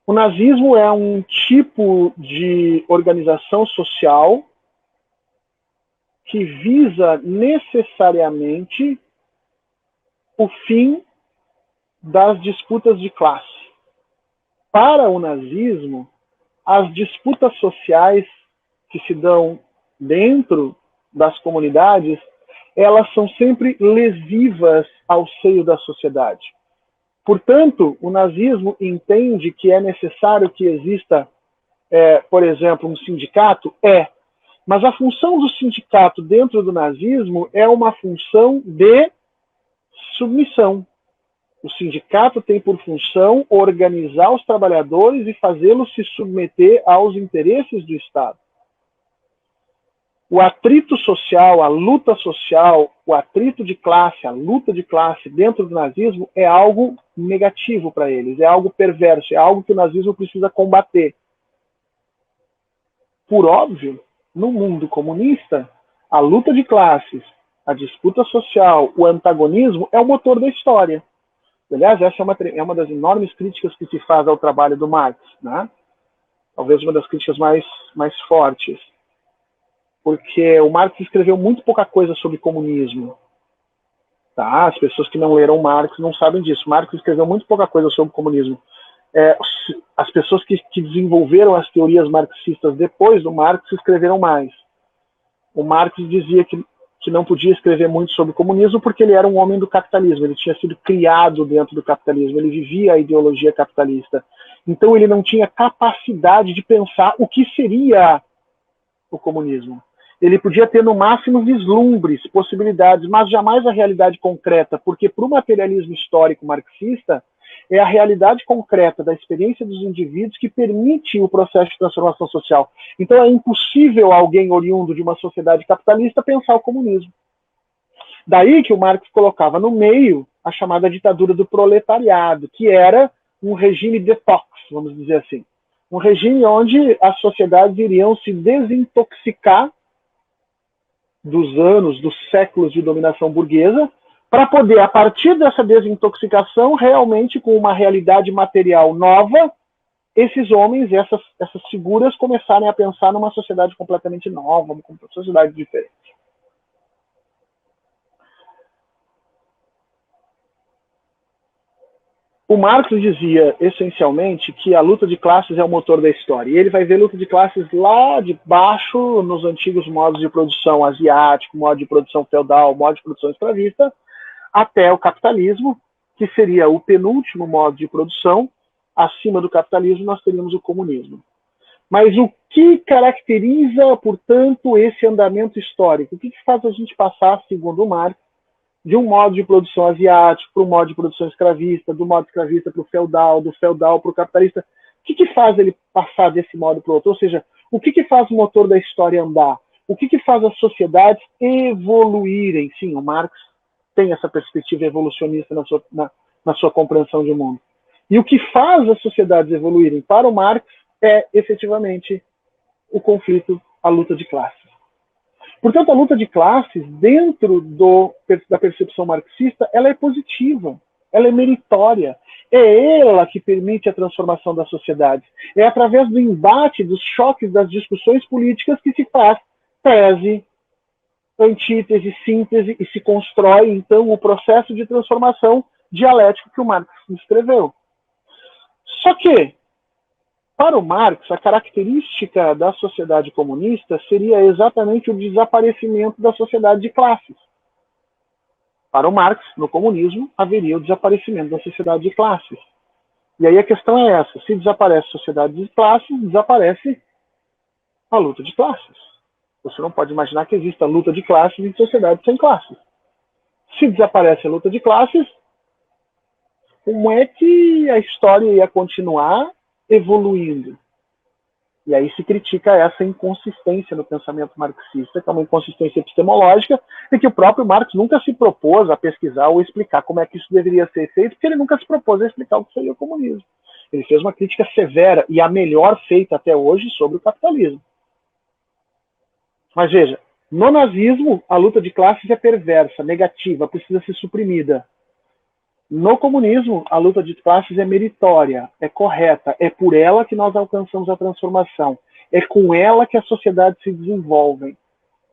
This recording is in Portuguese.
O nazismo é um tipo de organização social que visa necessariamente o fim das disputas de classe. Para o nazismo, as disputas sociais que se dão dentro das comunidades, elas são sempre lesivas ao seio da sociedade. Portanto, o nazismo entende que é necessário que exista, por exemplo, um sindicato? Mas a função do sindicato dentro do nazismo é uma função de submissão. O sindicato tem por função organizar os trabalhadores e fazê-los se submeter aos interesses do Estado. O atrito social, a luta social, o atrito de classe, a luta de classe dentro do nazismo é algo negativo para eles, é algo perverso, é algo que o nazismo precisa combater. Por óbvio, no mundo comunista, a luta de classes, a disputa social, o antagonismo é o motor da história. Aliás, essa é uma das enormes críticas que se faz ao trabalho do Marx, né? Talvez uma das críticas mais fortes. Porque o Marx escreveu muito pouca coisa sobre comunismo. Tá? As pessoas que não leram Marx não sabem disso. Marx escreveu muito pouca coisa sobre comunismo. As pessoas que desenvolveram as teorias marxistas depois do Marx escreveram mais. O Marx dizia que não podia escrever muito sobre comunismo porque ele era um homem do capitalismo, ele tinha sido criado dentro do capitalismo, ele vivia a ideologia capitalista. Então ele não tinha capacidade de pensar o que seria o comunismo. Ele podia ter no máximo vislumbres, possibilidades, mas jamais a realidade concreta, porque para o materialismo histórico marxista, é a realidade concreta da experiência dos indivíduos que permite o processo de transformação social. Então é impossível alguém oriundo de uma sociedade capitalista pensar o comunismo. Daí que o Marx colocava no meio a chamada ditadura do proletariado, que era um regime detox, vamos dizer assim. Um regime onde as sociedades iriam se desintoxicar dos anos, dos séculos de dominação burguesa, para poder, a partir dessa desintoxicação, realmente com uma realidade material nova, esses homens e essas figuras começarem a pensar numa sociedade completamente nova, uma sociedade diferente. O Marx dizia, essencialmente, que a luta de classes é o motor da história. E ele vai ver luta de classes lá de baixo, nos antigos modos de produção asiático, modo de produção feudal, modo de produção escravista, até o capitalismo, que seria o penúltimo modo de produção. Acima do capitalismo, nós teríamos o comunismo. Mas o que caracteriza, portanto, esse andamento histórico? O que faz a gente passar, segundo o Marx, de um modo de produção asiático para um modo de produção escravista, do modo escravista para o feudal, do feudal para o capitalista? O que faz ele passar desse modo para o outro? Ou seja, o que faz o motor da história andar? O que faz as sociedades evoluírem? Sim, o Marx tem essa perspectiva evolucionista na sua compreensão de mundo. E o que faz as sociedades evoluírem para o Marx é, efetivamente, o conflito, a luta de classes. Portanto, a luta de classes, dentro da percepção marxista, ela é positiva, ela é meritória. É ela que permite a transformação das sociedades. É através do embate, dos choques, das discussões políticas que se faz tese, antítese, síntese e se constrói, então, o processo de transformação dialético que o Marx escreveu. Só que, para o Marx, a característica da sociedade comunista seria exatamente o desaparecimento da sociedade de classes. Para o Marx, no comunismo, haveria o desaparecimento da sociedade de classes. E aí a questão é essa: se desaparece a sociedade de classes, desaparece a luta de classes. Você não pode imaginar que exista luta de classes em sociedade sem classes. Se desaparece a luta de classes, como é que a história ia continuar evoluindo? E aí se critica essa inconsistência no pensamento marxista, que é uma inconsistência epistemológica, e que o próprio Marx nunca se propôs a pesquisar ou explicar como é que isso deveria ser feito, porque ele nunca se propôs a explicar o que seria o comunismo. Ele fez uma crítica severa, e a melhor feita até hoje, sobre o capitalismo. Mas veja, no nazismo, a luta de classes é perversa, negativa, precisa ser suprimida. No comunismo, a luta de classes é meritória, é correta, é por ela que nós alcançamos a transformação, é com ela que as sociedades se desenvolvem.